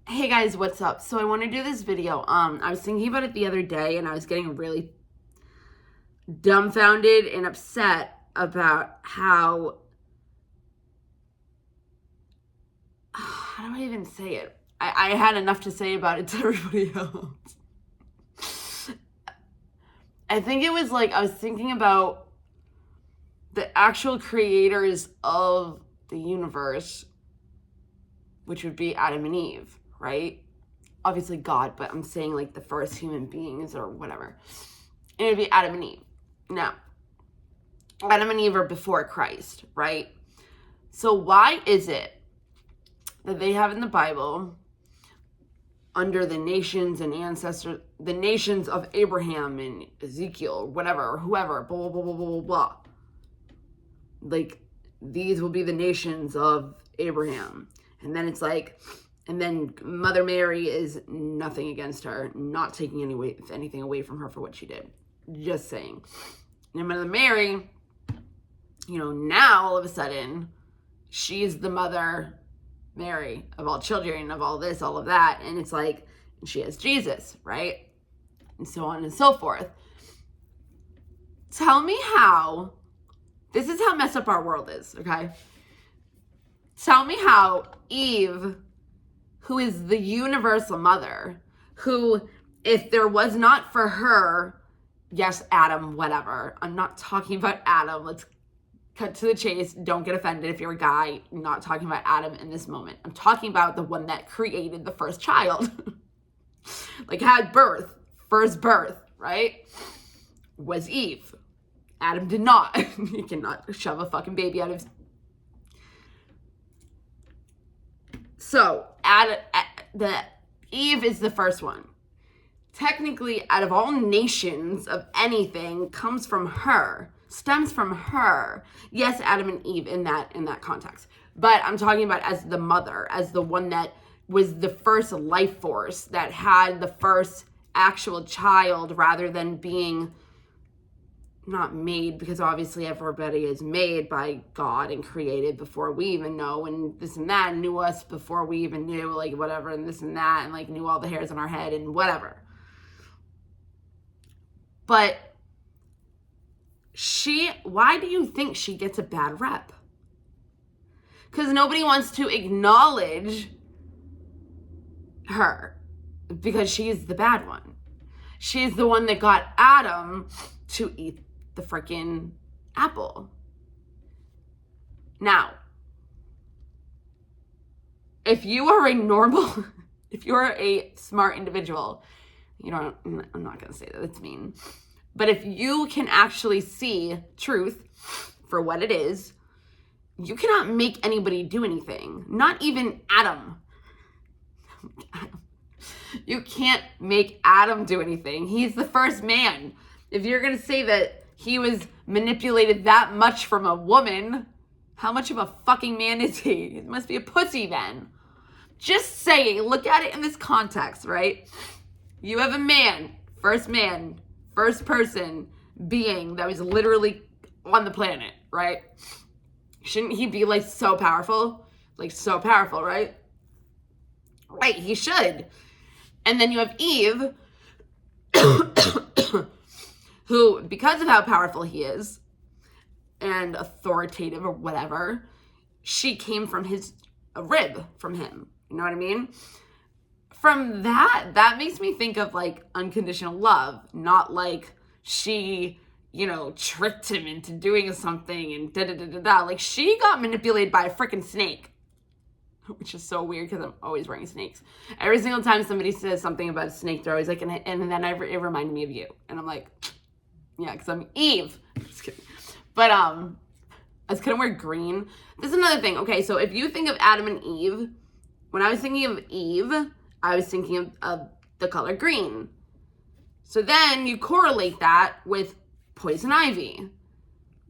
Hey guys, what's up? So I want to do this video. I was thinking about it the other day and I was getting really dumbfounded and upset about how do I even say it? I had enough to say about it to everybody else. I think it was like I was thinking about the actual creators of the universe, which would be Adam and Eve, right? Obviously God, but I'm saying like the first human beings or whatever. And it would be Adam and Eve. Now, Adam and Eve are before Christ, right? So why is it that they have in the Bible, under the nations and ancestors, the nations of Abraham and Ezekiel, whatever, or whoever, blah, blah, blah, blah, blah, blah. Like, these will be the nations of Abraham. And then it's like, and then Mother Mary is nothing against her, not taking anything away from her for what she did. Just saying. And Mother Mary, now all of a sudden, she's the Mother Mary of all children, of all this, all of that. And it's like, she has Jesus, right? And so on and so forth. Tell me how, this is how messed up our world is, okay? Tell me how Eve, who is the universal mother, who, if there was not for her, yes, Adam, whatever. I'm not talking about Adam. Let's cut to the chase. Don't get offended if you're a guy. I'm not talking about Adam in this moment. I'm talking about the one that created the first child. Like had birth, first birth, right? Was Eve. Adam did not. He cannot shove a fucking baby out of his... So, Eve is the first one. Technically, out of all nations of anything, comes from her, stems from her. Yes, Adam and Eve in that context. But I'm talking about as the mother, as the one that was the first life force, that had the first actual child, rather than being not made, because obviously everybody is made by God and created before we even know, and this and that, and knew us before we even knew, like whatever, and this and that, and like knew all the hairs on our head and whatever. But why do you think she gets a bad rep? Because nobody wants to acknowledge her, because she's the bad one. She's the one that got Adam to eat the freaking apple. Now, if you are a normal, if you're a smart individual, I'm not going to say that, it's mean. But if you can actually see truth for what it is, you cannot make anybody do anything. Not even Adam. You can't make Adam do anything. He's the first man. If you're going to say that he was manipulated that much from a woman, how much of a fucking man is he? He must be a pussy then. Just saying, look at it in this context, right? You have a man, first person being that was literally on the planet, right? Shouldn't he be like so powerful? Like so powerful, right? Right, he should. And then you have Eve, who, because of how powerful he is and authoritative or whatever, she came from a rib from him. You know what I mean? From that makes me think of like unconditional love, not like she, tricked him into doing something and da-da-da-da-da. Like she got manipulated by a freaking snake, which is so weird because I'm always wearing snakes. Every single time somebody says something about a snake, they're always like, and then it reminded me of you. And I'm like, yeah, because I'm Eve. Just kidding. But I was gonna wear green. This is another thing. Okay, so if you think of Adam and Eve, when I was thinking of Eve, I was thinking of the color green. So then you correlate that with Poison Ivy.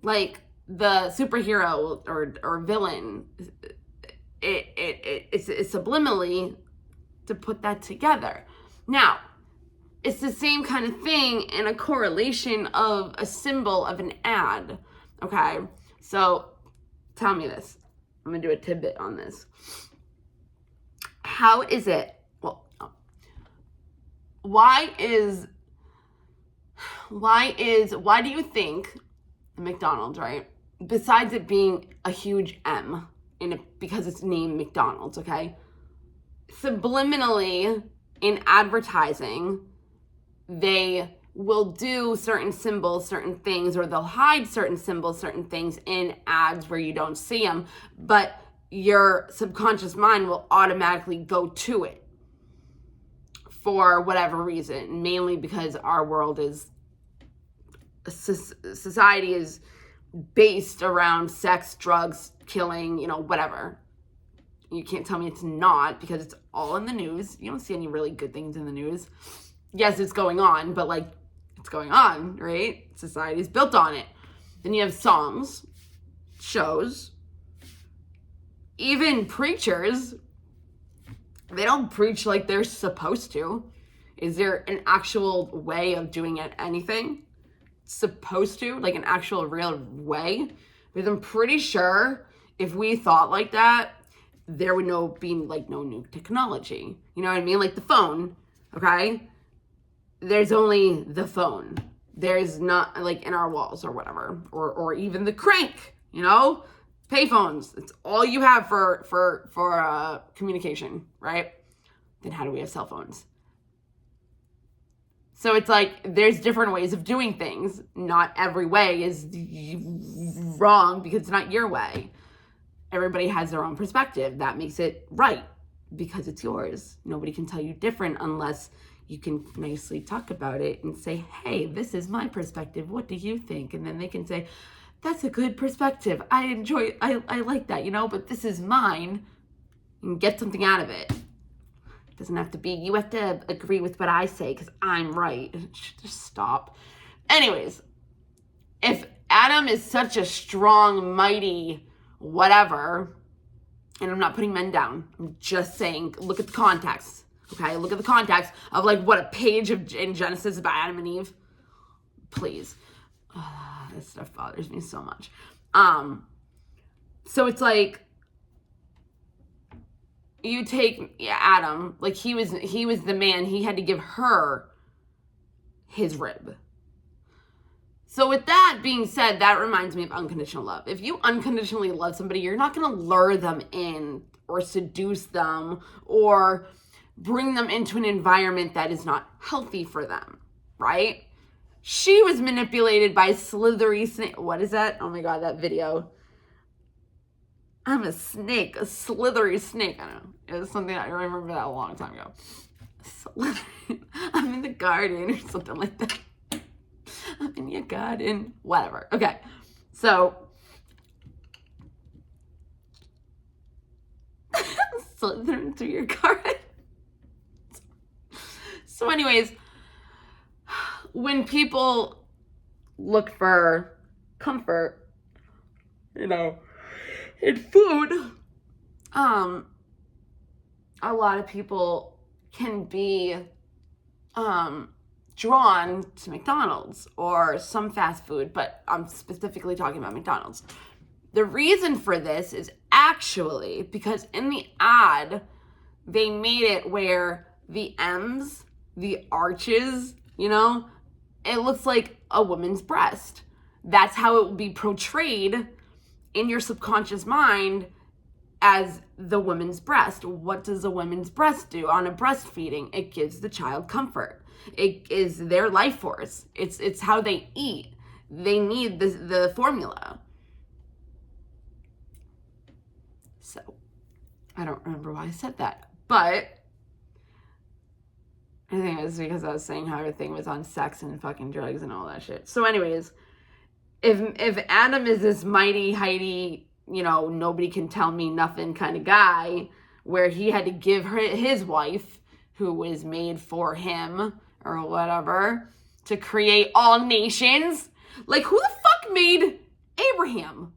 Like the superhero or villain, it's subliminally to put that together. Now, it's the same kind of thing in a correlation of a symbol of an ad. Okay, so tell me this. I'm gonna do a tidbit on this. How is it why do you think McDonald's, right? Besides it being a huge M in it because it's named McDonald's, okay? Subliminally in advertising, they will do certain symbols, certain things, or they'll hide certain symbols, certain things in ads where you don't see them, but your subconscious mind will automatically go to it for whatever reason, mainly because our world is, society is based around sex, drugs, killing, whatever. You can't tell me it's not, because it's all in the news. You don't see any really good things in the news. Yes, it's going on, but like, it's going on, right? Society's built on it. Then you have songs, shows, even preachers. They don't preach like they're supposed to. Is there an actual way of doing anything? Supposed to, like an actual real way? Because I'm pretty sure if we thought like that, there would be no new technology. You know what I mean? Like the phone, okay? There's only the phone. There's not like in our walls or whatever, or even the crank, payphones. It's all you have for communication, right? Then how do we have cell phones? So it's like there's different ways of doing things. Not every way is wrong because it's not your way. Everybody has their own perspective. That makes it right because it's yours. Nobody can tell you different unless you can nicely talk about it and say, hey, this is my perspective. What do you think? And then they can say, that's a good perspective. I like that, but this is mine, and get something out of it. It doesn't have to be, you have to agree with what I say because I'm right. Just stop. Anyways, if Adam is such a strong, mighty, whatever, and I'm not putting men down, I'm just saying, look at the context, okay? Look at the context of like what a page in Genesis about Adam and Eve. Please. This stuff bothers me so much. So it's like, you take Adam, like he was the man, he had to give her his rib. So with that being said, that reminds me of unconditional love. If you unconditionally love somebody, you're not going to lure them in or seduce them or bring them into an environment that is not healthy for them, right? She was manipulated by slithery snake. What is that? Oh my God, that video. I'm a snake, a slithery snake. I don't know. It was something I remember that a long time ago. I'm in the garden or something like that. I'm in your garden. Whatever. Okay. So, slithering through your garden. So anyways, when people look for comfort, in food, a lot of people can be drawn to McDonald's or some fast food, but I'm specifically talking about McDonald's. The reason for this is actually because in the ad, they made it where the M's, the arches, it looks like a woman's breast. That's how it will be portrayed in your subconscious mind as the woman's breast. What does a woman's breast do on a breastfeeding? It gives the child comfort. It is their life force. It's how they eat. They need the formula. So, I don't remember why I said that, but I think it was because I was saying how everything was on sex and fucking drugs and all that shit. So anyways, if Adam is this mighty, heighty, nobody can tell me nothing kind of guy, where he had to give his wife, who was made for him or whatever, to create all nations. Like, who the fuck made Abraham?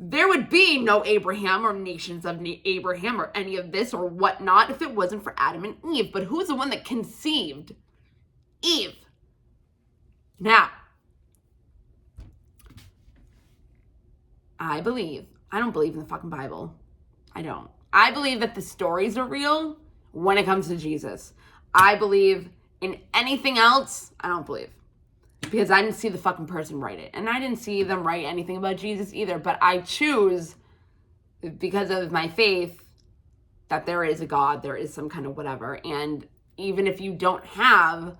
There would be no Abraham or nations of Abraham or any of this or whatnot if it wasn't for Adam and Eve. But who's the one that conceived? Eve. Now, I don't believe in the fucking Bible. I don't. I believe that the stories are real when it comes to Jesus. I believe in anything else, I don't believe. Because I didn't see the fucking person write it. And I didn't see them write anything about Jesus either. But I choose, because of my faith, that there is a God, there is some kind of whatever. And even if you don't have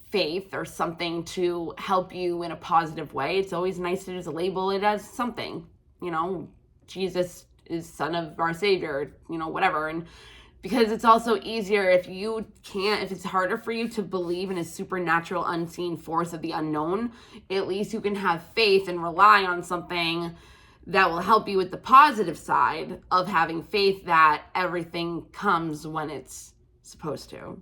faith or something to help you in a positive way, it's always nice to just label it as something. You know, Jesus is son of our Savior, you know, whatever. And because it's also easier if it's harder for you to believe in a supernatural unseen force of the unknown, at least you can have faith and rely on something that will help you with the positive side of having faith that everything comes when it's supposed to.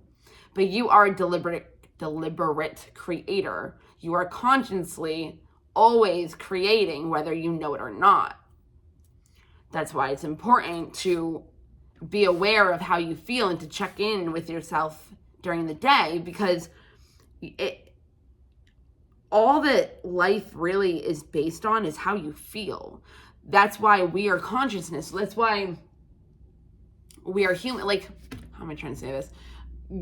But you are a deliberate creator. You are consciously always creating, whether you know it or not. That's why it's important to be aware of how you feel and to check in with yourself during the day, because all that life really is based on is how you feel. That's why we are consciousness. That's why we are human. Like, how am I trying to say this?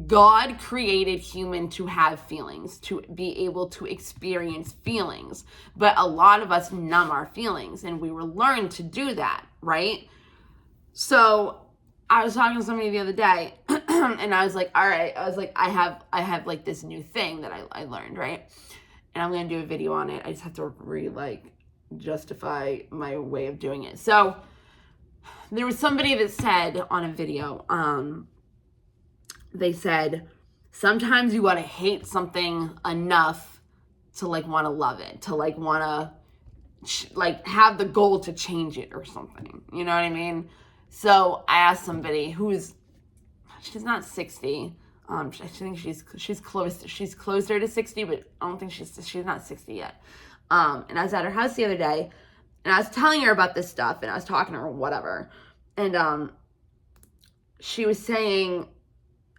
God created human to have feelings, to be able to experience feelings. But a lot of us numb our feelings, and we were learned to do that, right? So I was talking to somebody the other day, and I was like, all right, I have like this new thing that I learned, right? And I'm going to do a video on it. I just have to justify my way of doing it. So there was somebody that said on a video, they said, sometimes you got to hate something enough to like want to love it, to like want to like have the goal to change it or something. You know what I mean? So I asked somebody she's not 60. I think she's closer to 60, but I don't think she's not 60 yet. And I was at her house the other day, and I was telling her about this stuff, and I was talking to her, whatever. And she was saying,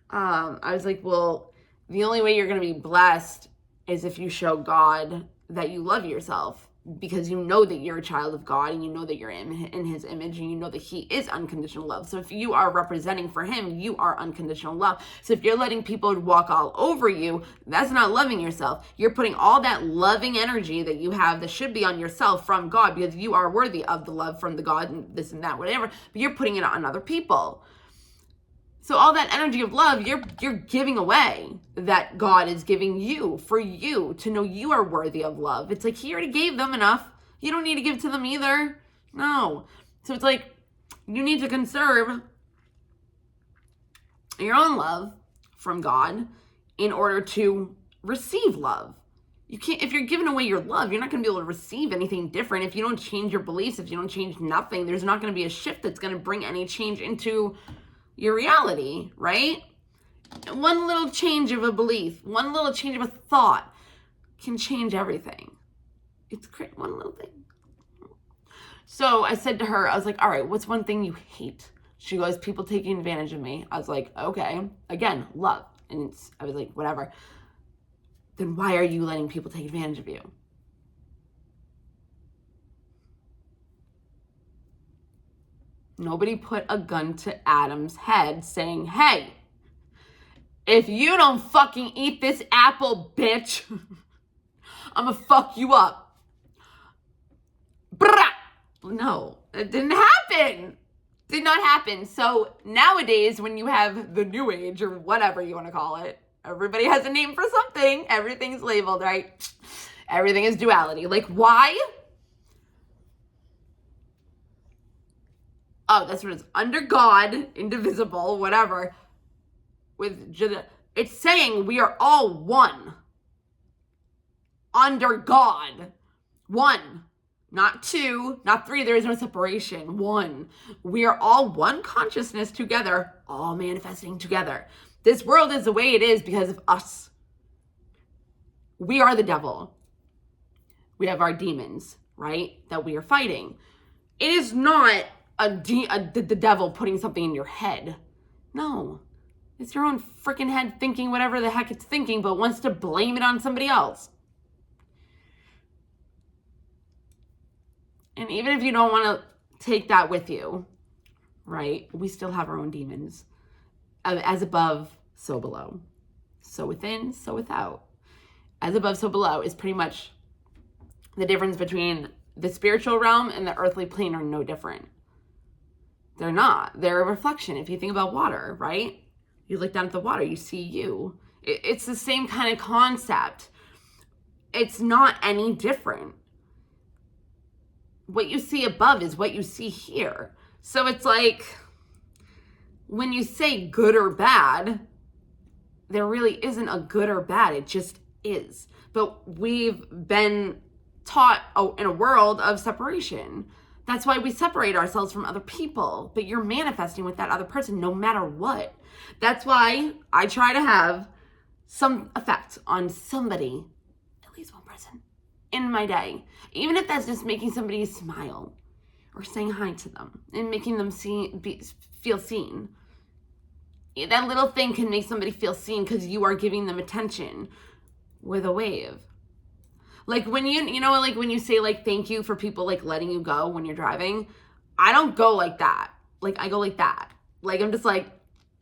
I was like, well, the only way you're going to be blessed is if you show God that you love yourself, because you know that you're a child of God, and you know that you're in his image, and you know that he is unconditional love. So if you are representing for him, you are unconditional love. So if you're letting people walk all over you, that's not loving yourself. You're putting all that loving energy that you have that should be on yourself from God, because you are worthy of the love from the God and this and that, whatever, but you're putting it on other people. So all that energy of love, you're giving away that God is giving you for you to know you are worthy of love. It's like he already gave them enough. You don't need to give to them either. No. So it's like you need to conserve your own love from God in order to receive love. You can't, if you're giving away your love, you're not going to be able to receive anything different. If you don't change your beliefs, if you don't change nothing, there's not going to be a shift that's going to bring any change into your reality, right? One little change of a belief, one little change of a thought can change everything. It's great, one little thing. So I said to her, I was like, all right, what's one thing you hate? She goes, people taking advantage of me. I was like, okay, again, love. And I was like, whatever. Then why are you letting people take advantage of you? Nobody put a gun to Adam's head saying, hey, if you don't fucking eat this apple, bitch, I'm gonna fuck you up. Brah! No, it didn't happen. Did not happen. So nowadays, when you have the new age or whatever you want to call it, everybody has a name for something. Everything's labeled, right? Everything is duality. Like, why? Oh, that's what it's under God, indivisible, whatever. It's saying we are all one. Under God. One. Not two, not three. There is no separation. One. We are all one consciousness together, all manifesting together. This world is the way it is because of us. We are the devil. We have our demons, right? That we are fighting. It is not the devil putting something in your head. No. It's your own freaking head thinking whatever the heck it's thinking, but wants to blame it on somebody else. And even if you don't want to take that with you, right? We still have our own demons. As above, so below. So within, so without. As above, so below is pretty much the difference between the spiritual realm and the earthly plane are no different. They're not. They're a reflection. If you think about water, right? You look down at the water, you see you. It's the same kind of concept. It's not any different. What you see above is what you see here. So it's like, when you say good or bad, there really isn't a good or bad. It just is. But we've been taught in a world of separation. That's why we separate ourselves from other people. But you're manifesting with that other person no matter what. That's why I try to have some effect on somebody, at least one person, in my day. Even if that's just making somebody smile or saying hi to them and making them feel seen. That little thing can make somebody feel seen because you are giving them attention with a wave. Like when like when you say like thank you for people like letting you go when you're driving, I don't go like that. Like I go like that. Like I'm just like,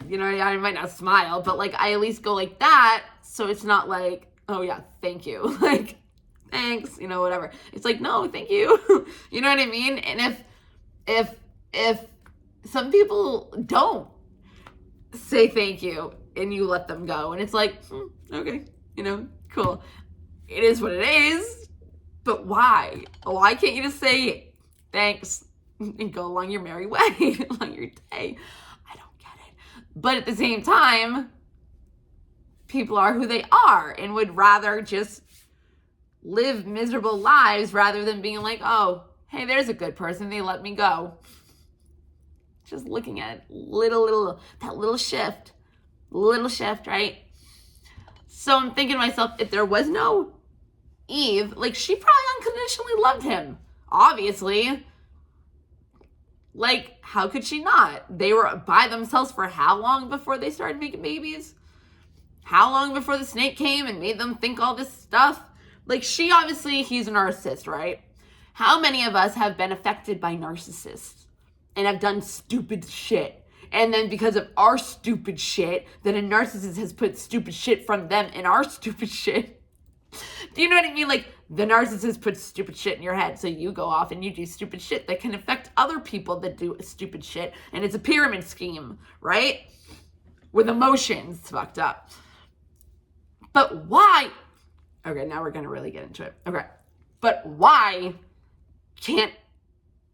I might not smile, but like I at least go like that, so it's not like, oh yeah, thank you. Like thanks, whatever. It's like, no, thank you. You know what I mean? And if some people don't say thank you and you let them go and it's like, okay, cool. It is what it is, but why? Why can't you just say thanks and go along your merry way, along your day? I don't get it. But at the same time, people are who they are and would rather just live miserable lives rather than being like, oh, hey, there's a good person, they let me go. Just looking at that little shift, right? So I'm thinking to myself, if there was no Eve, like she probably unconditionally loved him, obviously. Like, how could she not? They were by themselves for how long before they started making babies? How long before the snake came and made them think all this stuff? Like, he's a narcissist, right? How many of us have been affected by narcissists and have done stupid shit? And then because of our stupid shit, then a narcissist has put stupid shit from them in our stupid shit. Do you know what I mean? Like, the narcissist puts stupid shit in your head, so you go off and you do stupid shit that can affect other people that do stupid shit. And it's a pyramid scheme, right? With emotions. It's fucked up. But why? Okay, now we're going to really get into it. Okay. But why can't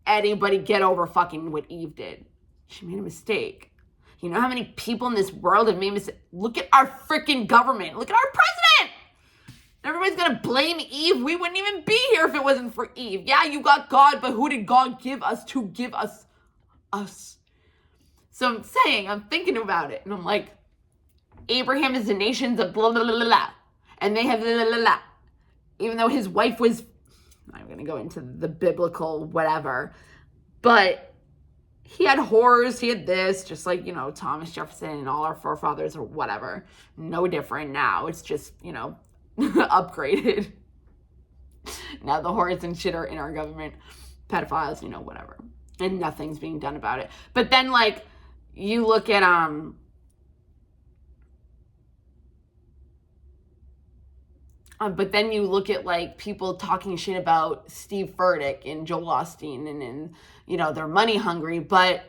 anybody get over fucking what Eve did? She made a mistake. You know how many people in this world have made mistakes? Look at our freaking government. Look at our president. Everybody's going to blame Eve. We wouldn't even be here if it wasn't for Eve. Yeah, you got God, but who did God give us to give us us? So I'm thinking about it, and I'm like, Abraham is the nations of blah, blah, blah, blah, blah. And they have blah, blah, blah, blah. Even though his wife was, I'm going to go into the biblical whatever, but he had whores, he had this, just like, Thomas Jefferson and all our forefathers or whatever. No different now. It's just, upgraded. Now the whores and shit are in our government. Pedophiles, whatever. And nothing's being done about it. But then, like, you look at, but then you look at, like, people talking shit about Steve Furtick and Joel Osteen and they're money hungry, but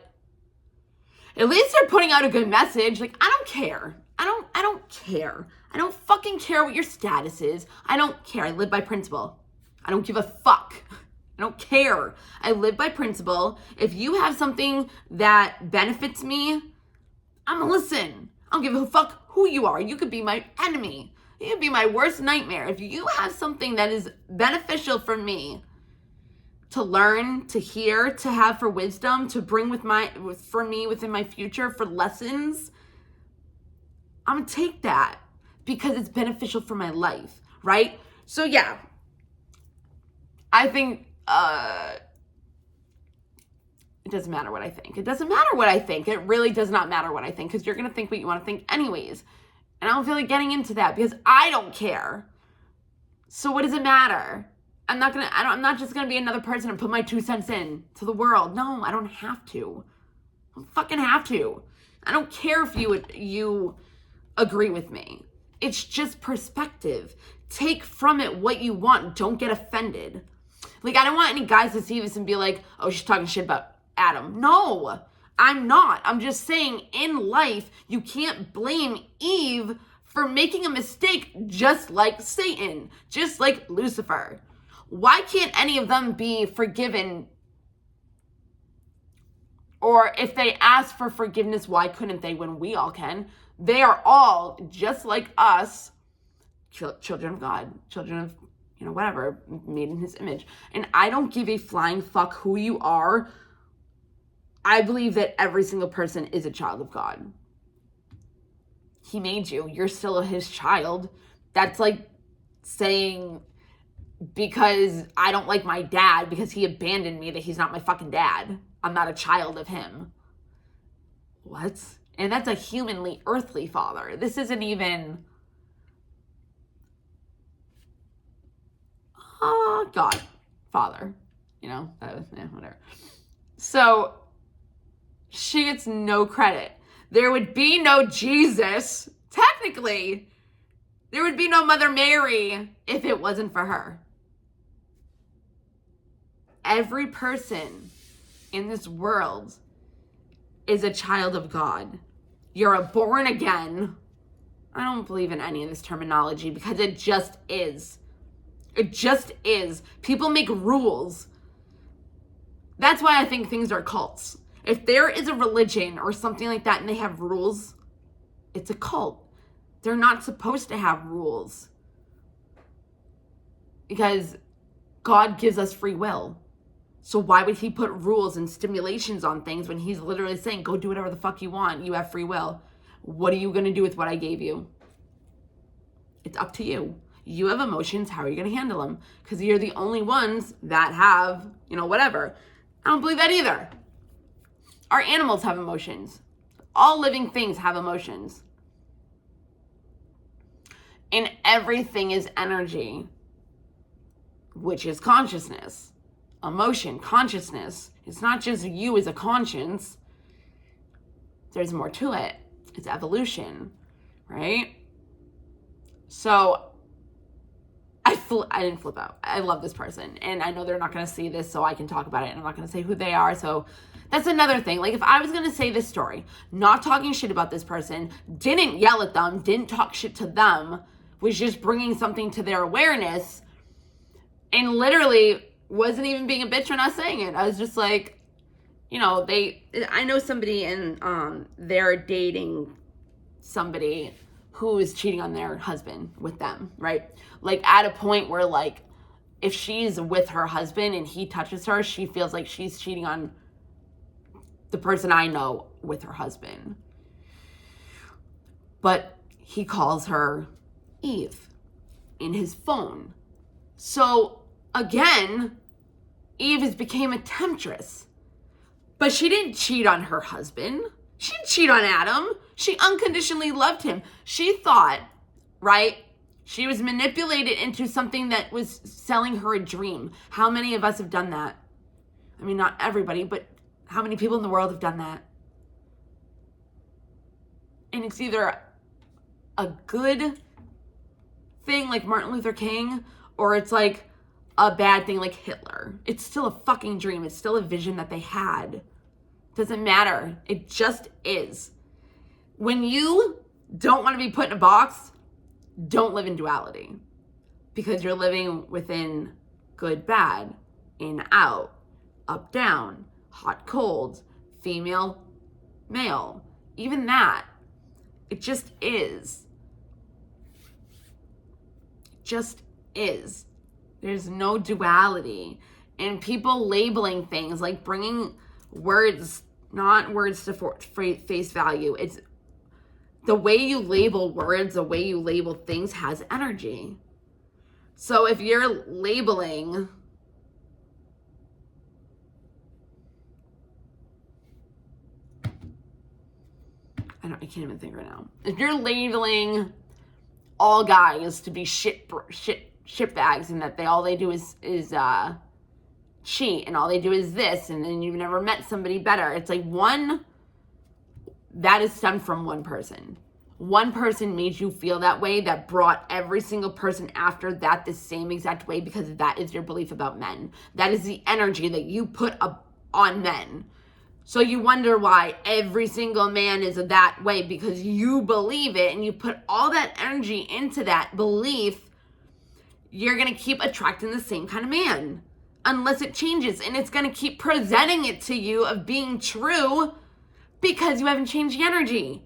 at least they're putting out a good message. Like, I don't care. I don't care. I don't fucking care what your status is. I don't care. I live by principle. I don't give a fuck. I don't care. I live by principle. If you have something that benefits me, I'm gonna listen. I don't give a fuck who you are. You could be my enemy. You could be my worst nightmare. If you have something that is beneficial for me to learn, to hear, to have for wisdom, to bring for me within my future, for lessons, I'm gonna take that because it's beneficial for my life, right? So yeah, I think it doesn't matter what I think. It doesn't matter what I think. It really does not matter what I think because you're gonna think what you want to think anyways. And I don't feel like getting into that because I don't care. So what does it matter? I'm not just gonna be another person and put my 2 cents in to the world. No, I don't have to. I don't fucking have to. I don't care if you agree with me. It's just perspective. Take from it what you want. Don't get offended. Like, I don't want any guys to see this and be like, oh, she's talking shit about Adam. No, I'm not. I'm just saying in life, you can't blame Eve for making a mistake just like Satan, just like Lucifer. Why can't any of them be forgiven? Or if they ask for forgiveness, why couldn't they when we all can? They are all, just like us, children of God, children of, whatever, made in his image. And I don't give a flying fuck who you are. I believe that every single person is a child of God. He made you. You're still his child. That's like saying because I don't like my dad because he abandoned me that he's not my fucking dad. I'm not a child of him. What? And that's a humanly, earthly father. This isn't even God, father. Whatever. So she gets no credit. There would be no Jesus. Technically, there would be no Mother Mary if it wasn't for her. Every person in this world is a child of God. You're a born again. I don't believe in any of this terminology because it just is. It just is. People make rules. That's why I think things are cults. If there is a religion or something like that and they have rules, it's a cult. They're not supposed to have rules. Because God gives us free will. So why would he put rules and stimulations on things when he's literally saying, go do whatever the fuck you want. You have free will. What are you going to do with what I gave you? It's up to you. You have emotions. How are you going to handle them? Because you're the only ones that have, whatever. I don't believe that either. Our animals have emotions. All living things have emotions. And everything is energy, which is consciousness. Emotion, consciousness. It's not just you as a conscience. There's more to it. It's evolution, right? So I didn't flip out. I love this person. And I know they're not going to see this, so I can talk about it. And I'm not going to say who they are. So that's another thing. Like, if I was going to say this story, not talking shit about this person, didn't yell at them, didn't talk shit to them, was just bringing something to their awareness, and literally wasn't even being a bitch when I was saying it. I was just like, I know somebody and they're dating somebody who is cheating on their husband with them, right? Like, at a point where, like, if she's with her husband and he touches her, she feels like she's cheating on the person I know with her husband. But he calls her Eve in his phone. So, again, Eve has became a temptress. But she didn't cheat on her husband. She didn't cheat on Adam. She unconditionally loved him. She thought, right, she was manipulated into something that was selling her a dream. How many of us have done that? I mean, not everybody, but how many people in the world have done that? And it's either a good thing like Martin Luther King, or it's like a bad thing like Hitler. It's still a fucking dream. It's still a vision that they had. Doesn't matter. It just is. When you don't want to be put in a box, don't live in duality. Because you're living within good, bad, in, out, up, down, hot, cold, female, male. Even that. It just is. It just is. There's no duality. And people labeling things, like bringing words, not words to face value. It's the way you label words, the way you label things has energy. So if you're labeling I can't even think right now. If you're labeling all guys to be shit bags, and that all they do is cheat, and all they do is this, and then you've never met somebody better. It's like that is stemmed from one person. one person made you feel that way that brought every single person after that the same exact way, because that is your belief about men. That is the energy that you put up on men. So you wonder why every single man is that way, because you believe it and you put all that energy into that belief. You're going to keep attracting the same kind of man unless it changes, and it's going to keep presenting it to you of being true because you haven't changed the energy.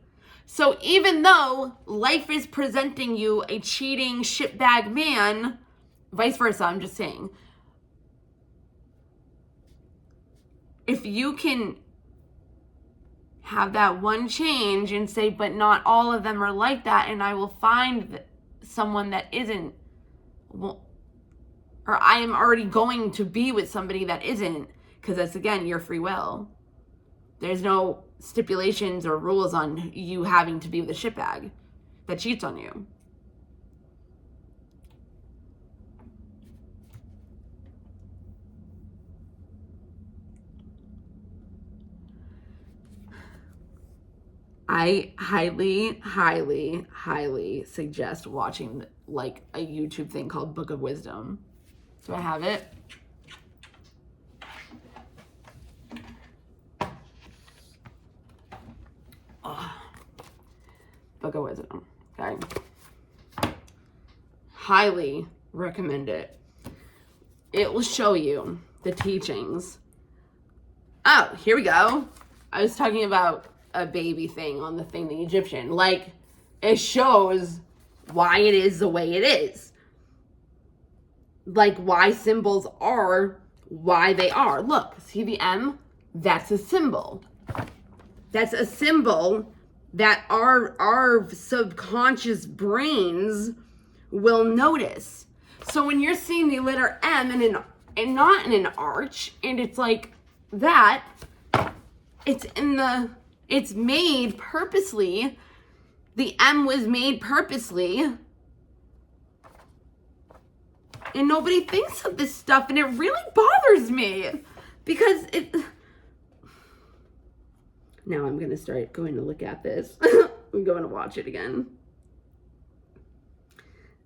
So even though life is presenting you a cheating shitbag man, vice versa, I'm just saying, if you can have that one change and say, but not all of them are like that, and I will find someone that isn't, well, or I am already going to be with somebody that isn't, because that's, again, your free will. There's no stipulations or rules on you having to be with a shitbag that cheats on you. I highly, highly, highly suggest watching like a YouTube thing called Book of Wisdom. Do I have it? Book of Wisdom. Okay. Highly recommend it. It will show you the teachings. Oh, here we go. I was talking about a baby thing on the thing, the Egyptian. Like, it shows why it is the way it is. Like, why symbols are why they are. Look, see the M? That's a symbol. That's a symbol that our subconscious brains will notice. So when you're seeing the letter M and not in an arch, and it's like that, it's made purposely. The M was made purposely. And nobody thinks of this stuff, and it really bothers me because it... Now I'm going to start going to look at this. I'm going to watch it again.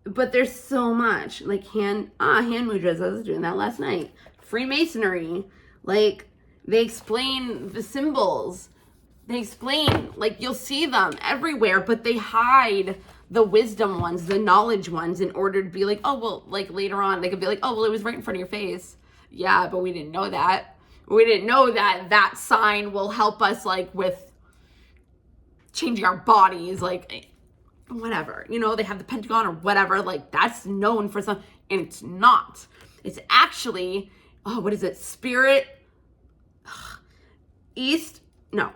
But there's so much. Like hand mudras. I was doing that last night. Freemasonry. Like, they explain the symbols. They explain, like, you'll see them everywhere, but they hide the wisdom ones, the knowledge ones, in order to be like, oh, well, like, later on, they could be like, oh, well, it was right in front of your face. Yeah, but we didn't know that. We didn't know that that sign will help us, like, with changing our bodies, like, whatever. You know, they have the Pentagon or whatever. Like, that's known for some, and it's not. It's actually, what is it? Spirit, east, no.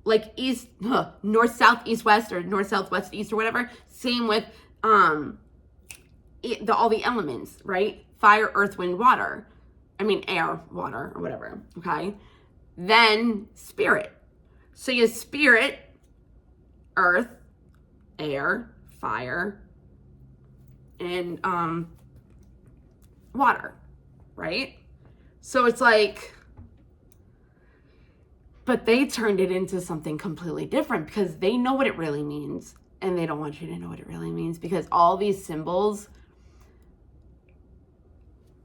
Like east, north, south, east, west, or north, south, west, east, or whatever. Same with all the elements, right? Fire, earth, wind, water. I mean, air, water, or whatever, okay? Then spirit. So you have spirit, earth, air, fire, and water, right? So it's like, but they turned it into something completely different because they know what it really means, and they don't want you to know what it really means, because all these symbols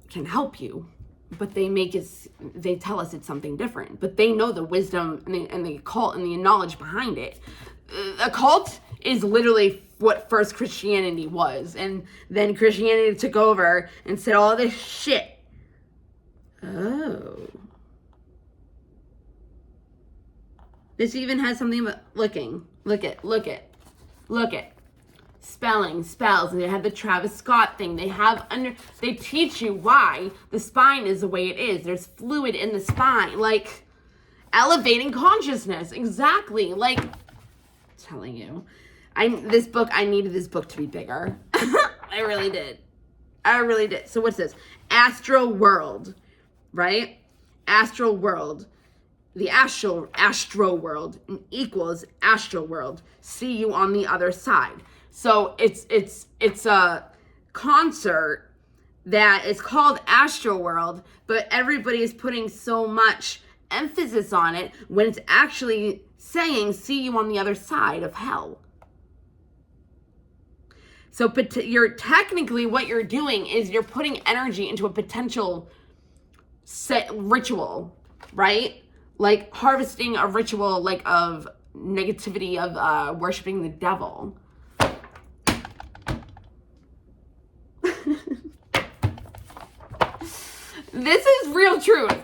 can help you, but they tell us it's something different, but they know the wisdom and the occult and the knowledge behind it. Occult is literally what first Christianity was, and then Christianity took over and said all this shit. Oh. This even has something about looking. Look it. Spelling, spells, and they have the Travis Scott thing. They teach you why the spine is the way it is. There's fluid in the spine. Like, elevating consciousness. Exactly. Like, I'm telling you. I needed this book to be bigger. I really did. So what's this? Astral world, right? Astral world. The astro world equals astral world. See you on the other side. So it's a concert that is called Astro World, but everybody is putting so much emphasis on it when it's actually saying, see you on the other side of hell. So you're technically, what you're doing is you're putting energy into a potential set ritual, right? Like harvesting a ritual like of negativity, of worshiping the devil. This is real truth.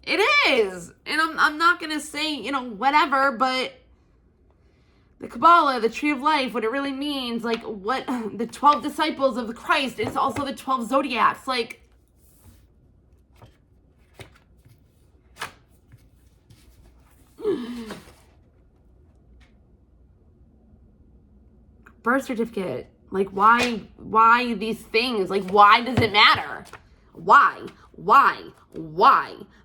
It is. And I'm not going to say, whatever, but the Kabbalah, the Tree of Life, what it really means, like what the 12 disciples of the Christ, it's also the 12 zodiacs. Like, birth certificate. Like, why these things? Like, why does it matter? Why?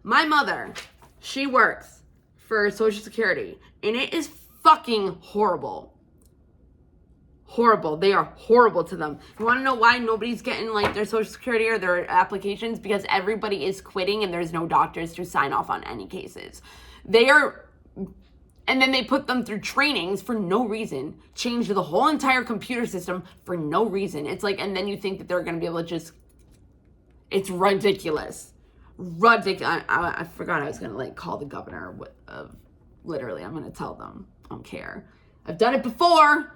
My mother, she works for Social Security, and it is fucking horrible. Horrible. They are horrible to them. You want to know why nobody's getting like their Social Security or their applications? Because everybody is quitting and there's no doctors to sign off on any cases. And then they put them through trainings for no reason. Change the whole entire computer system for no reason. It's like, and then you think that they're going to be able to just, it's ridiculous. Ridiculous. I forgot I was going to like call the governor of, literally, I'm going to tell them. I don't care. I've done it before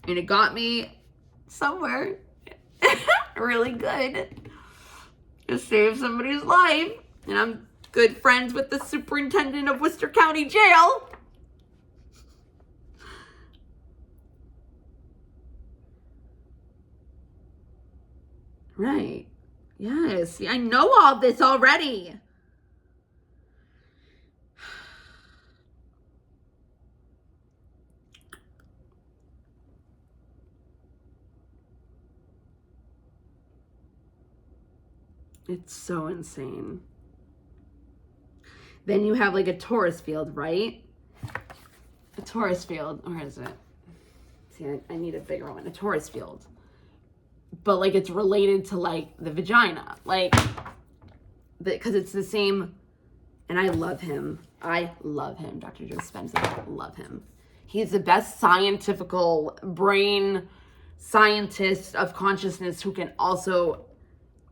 and it got me somewhere really good. To save somebody's life. And I'm good friends with the superintendent of Worcester County Jail. Right. Yes. I know all this already. It's so insane. Then you have like a Taurus field, right? A Taurus field. Where is it? See, I need a bigger one. A Taurus field. But like it's related to like the vagina, like because it's the same. And I love him. Dr. Joe Dispenza. Love him. He's the best scientifical brain scientist of consciousness who can also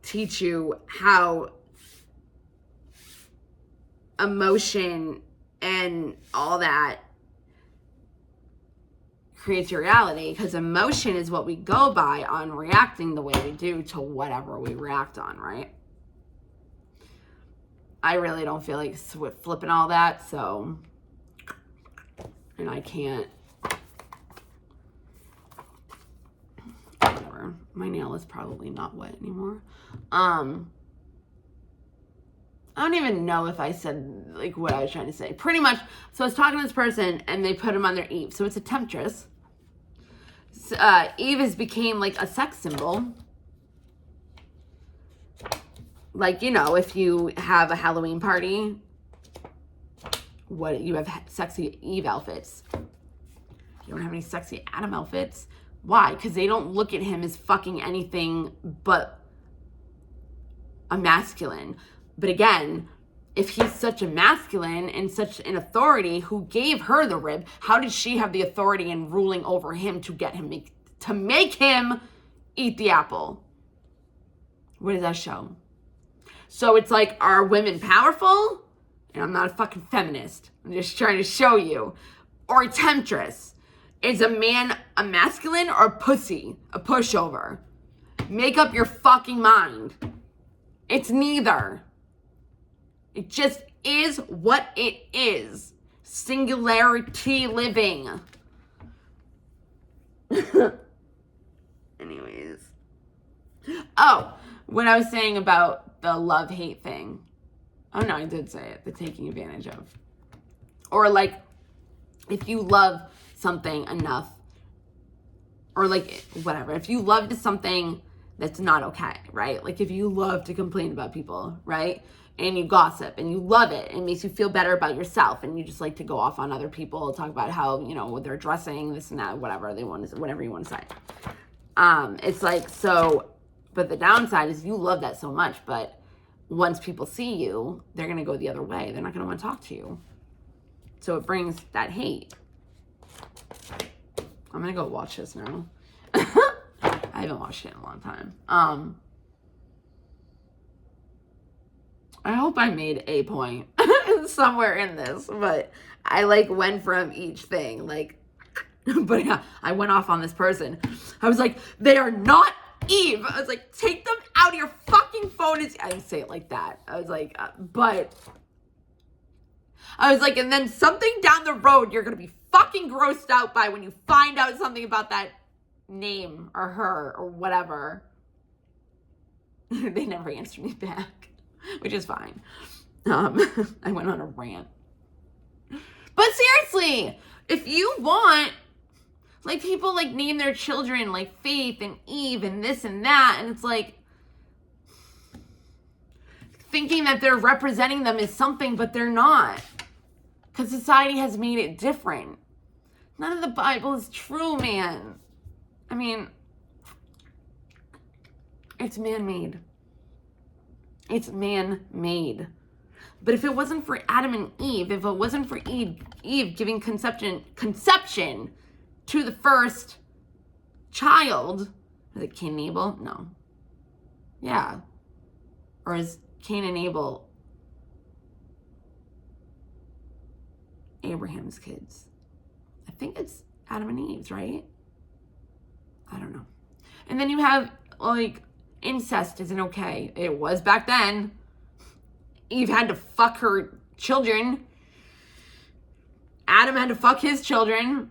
teach you how emotion and all that creates your reality, because emotion is what we go by on reacting the way we do to whatever we react on, right? I really don't feel like flipping all that, so, and I can't, whatever. My nail is probably not wet anymore. I don't even know if I said like what I was trying to say. Pretty much, so I was talking to this person and they put him on their Eve. So it's a temptress. Eve has became like a sex symbol. Like, if you have a Halloween party, what you have sexy Eve outfits. You don't have any sexy Adam outfits. Why? Because they don't look at him as fucking anything but a masculine. But again, if he's such a masculine and such an authority, who gave her the rib, how did she have the authority and ruling over him to get him to make him eat the apple? What does that show? So it's like, are women powerful? And I'm not a fucking feminist. I'm just trying to show you. Or a temptress. Is a man a masculine or a pussy? A pushover? Make up your fucking mind. It's neither. It just is what it is. Singularity living. Anyways. Oh, what I was saying about the love-hate thing. Oh, no, I did say it. The taking advantage of. Or, like, if you love something enough, or, like, whatever. If you loved something that's not okay, right? Like, if you love to complain about people, right? And you gossip and you love it. It makes you feel better about yourself. And you just like to go off on other people, talk about how, they're dressing, this and that, whatever they want to, whatever you want to say. It's like, so, but the downside is you love that so much, but once people see you, they're going to go the other way. They're not going to want to talk to you. So it brings that hate. I'm going to go watch this now. I haven't watched it in a long time. I hope I made a point somewhere in this, but I like went from each thing, like, but yeah, I went off on this person. I was like, they are not Eve. I was like, take them out of your fucking phone. I didn't say it like that. I was like, but I was like, and then something down the road you're going to be fucking grossed out by when you find out something about that name or her or whatever. They never answered me back, which is fine. I went on a rant. But seriously, if you want, like, people, like, name their children, like, Faith and Eve and this and that, and it's like, thinking that they're representing them is something, but they're not. Because society has made it different. None of the Bible is true, man. I mean, it's man-made. It's man-made. But if it wasn't for Adam and Eve, if it wasn't for Eve giving conception to the first child, is it Cain and Abel? No. Yeah. Or is Cain and Abel Abraham's kids? I think it's Adam and Eve's, right? I don't know. And then you have, like, incest isn't okay. It was back then. Eve had to fuck her children. Adam had to fuck his children.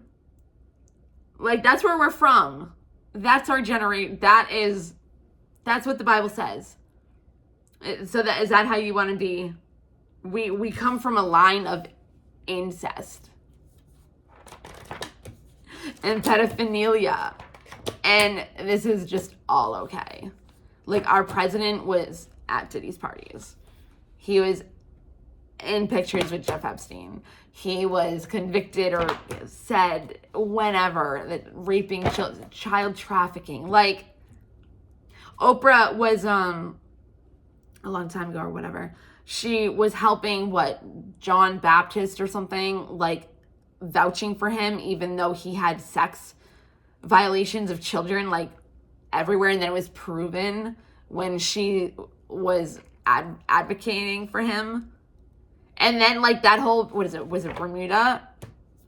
Like, that's where we're from. That's our generation. That's what the Bible says. So is that how you want to be? We come from a line of incest and pedophilia. And this is just all okay. Like, our president was at Diddy's parties. He was in pictures with Jeff Epstein. He was convicted or said whenever that raping children, child trafficking. Like, Oprah was, a long time ago or whatever, she was helping, John Baptist or something, like, vouching for him, even though he had sex violations of children, like, everywhere. And then it was proven when she was advocating for him. And then, like, that whole, was it Bermuda?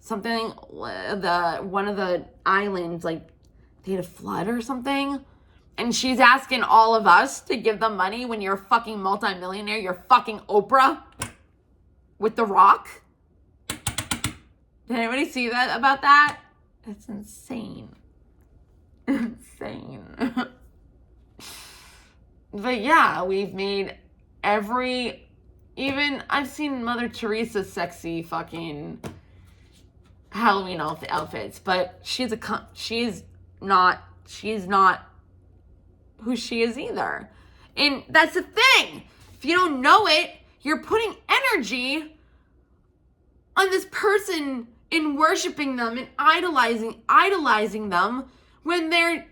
Something, one of the islands, like, they had a flood or something. And she's asking all of us to give them money when you're a fucking multimillionaire. You're fucking Oprah with The Rock. Did anybody see that about that? It's insane. Insane. But yeah, we've made even I've seen Mother Teresa's sexy fucking Halloween outfits, but she's not who she is either. And that's the thing. If you don't know it, you're putting energy on this person and worshiping them and idolizing them when they're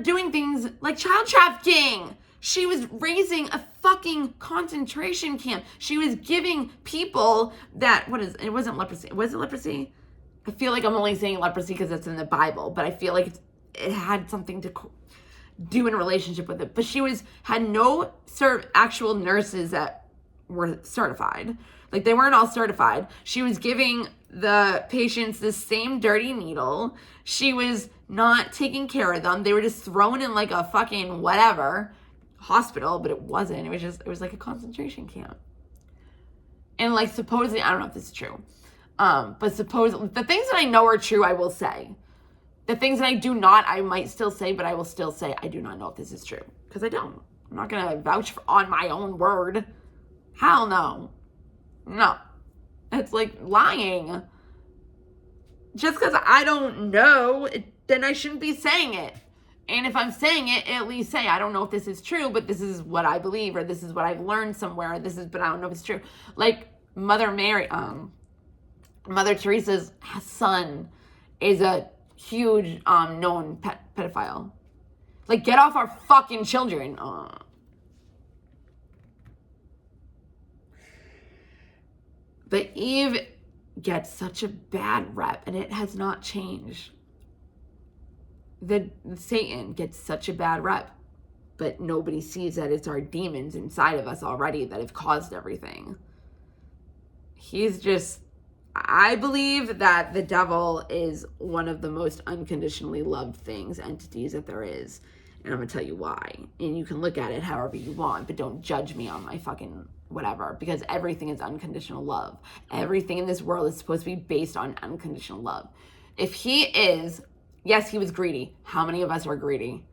doing things like child trafficking. She was raising a fucking concentration camp. She was giving people that, it wasn't leprosy. Was it leprosy? I feel like I'm only saying leprosy because it's in the Bible, but I feel like it had something to do in a relationship with it. But she had no actual nurses that were certified. Like, they weren't all certified. She was giving the patients the same dirty needle. She was not taking care of them. They were just thrown in like a fucking whatever hospital, but it wasn't. It was like a concentration camp. And like, supposedly, I don't know if this is true. But supposedly, the things that I know are true, I will say. The things that I do not, I might still say, but I will still say I do not know if this is true. Because I don't. I'm not going to vouch on my own word. Hell no. No. It's like lying. Just because I don't know, then I shouldn't be saying it. And if I'm saying it, at least say, I don't know if this is true, but this is what I believe, or this is what I've learned somewhere, but I don't know if it's true. Like Mother Teresa's son is a huge known pedophile. Like, get off our fucking children. But Eve gets such a bad rep, and it has not changed. that Satan gets such a bad rep, but nobody sees that it's our demons inside of us already that have caused everything. I believe that the devil is one of the most unconditionally loved entities that there is. And I'm going to tell you why. And you can look at it however you want, but don't judge me on my fucking whatever, because everything is unconditional love. Everything in this world is supposed to be based on unconditional love. If he is, yes, he was greedy. How many of us are greedy?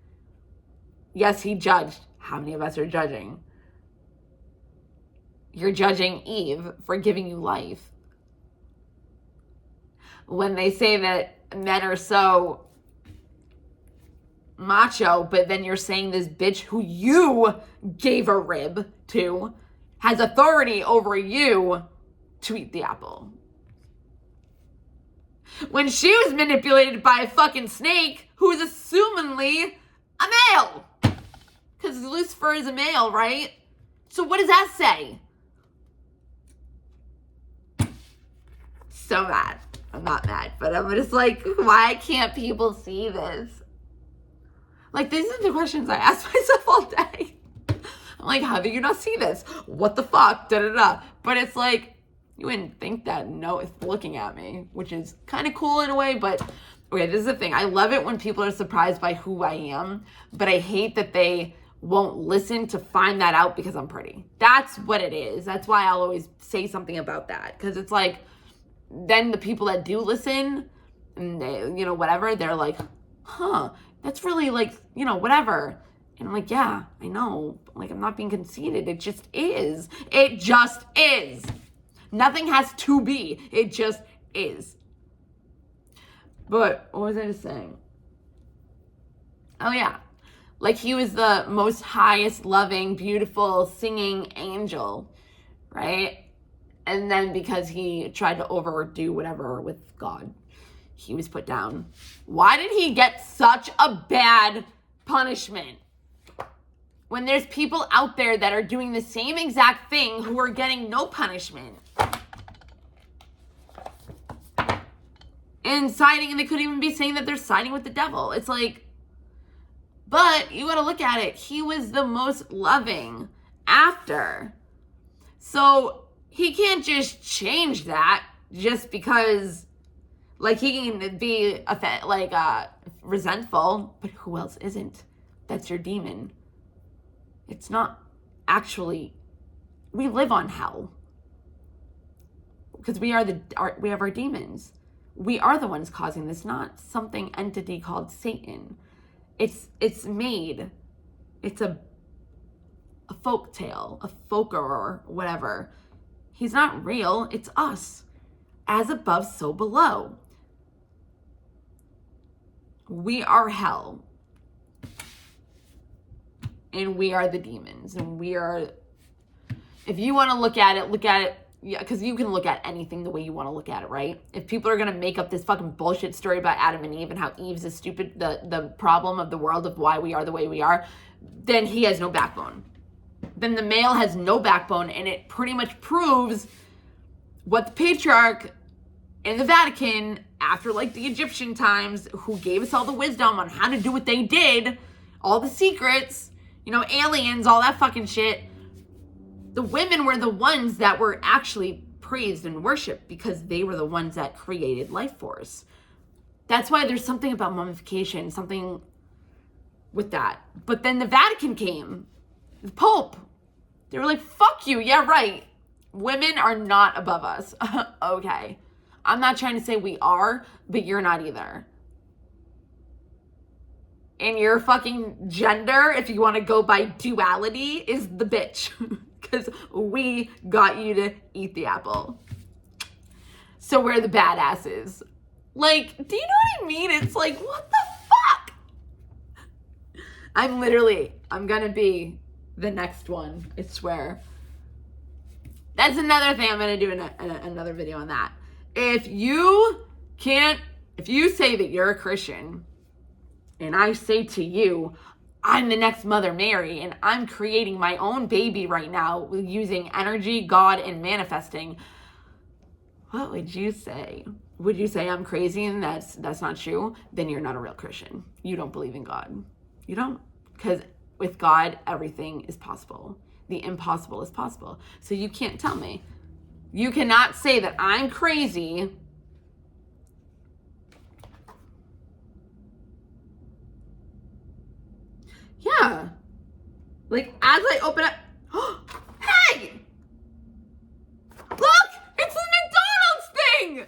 Yes, he judged. How many of us are judging? You're judging Eve for giving you life. When they say that men are so macho, but then you're saying this bitch who you gave a rib to has authority over you to eat the apple. When she was manipulated by a fucking snake who is assumingly a male. Because Lucifer is a male, right? So what does that say? So mad. I'm not mad, but I'm just like, why can't people see this? Like, these are the questions I ask myself all day. I'm like, how do you not see this? What the fuck? Da da da. But it's like, you wouldn't think that. No, it's looking at me, which is kind of cool in a way. But okay, this is the thing. I love it when people are surprised by who I am, but I hate that they won't listen to find that out because I'm pretty. That's what it is. That's why I'll always say something about that, because it's like, then the people that do listen, and they, whatever, they're like, huh, that's really like, whatever. And I'm like, yeah, I know. Like, I'm not being conceited. It just is. It just is. Nothing has to be. It just is. But what was I just saying? Oh, yeah. Like, he was the most highest, loving, beautiful, singing angel, right? And then because he tried to overdo whatever with God, he was put down. Why did he get such a bad punishment? When there's people out there that are doing the same exact thing who are getting no punishment. And they could even be saying that they're siding with the devil. It's like, but you gotta look at it. He was the most loving after. So he can't just change that just because, like, he can be resentful, but who else isn't? That's your demon. It's not actually, we live on hell because we have our demons. We are the ones causing this, not something entity called Satan. It's made. It's a folk tale, a folklore, whatever. He's not real. It's us. As above, so below. We are hell. And we are the demons. And we are, if you want to look at it, yeah, because you can look at anything the way you want to look at it, right? If people are going to make up this fucking bullshit story about Adam and Eve and how Eve's a stupid, the problem of the world of why we are the way we are, then he has no backbone. Then the male has no backbone, and it pretty much proves what the patriarch in the Vatican, after like the Egyptian times, who gave us all the wisdom on how to do what they did, all the secrets, aliens, all that fucking shit. The women were the ones that were actually praised and worshipped because they were the ones that created life force. That's why there's something about mummification, something with that. But then the Vatican came, the Pope. They were like, fuck you, yeah, right. Women are not above us. Okay. I'm not trying to say we are, but you're not either. And your fucking gender, if you want to go by duality, is the bitch. Because we got you to eat the apple. So we're the badasses. Like, do you know what I mean? It's like, what the fuck? I'm gonna be the next one, I swear. That's another thing. I'm gonna do another video on that. If you say that you're a Christian, and I say to you, I'm the next Mother Mary, and I'm creating my own baby right now using energy, God, and manifesting, what would you say? would you say I'm crazy and that's not true? Then you're not a real Christian. You don't believe in God. You don't. Because with God, everything is possible. The impossible is possible. So you can't tell me. You cannot say that I'm crazy. Yeah. Like, as I open up, hey! Look! It's the McDonald's thing!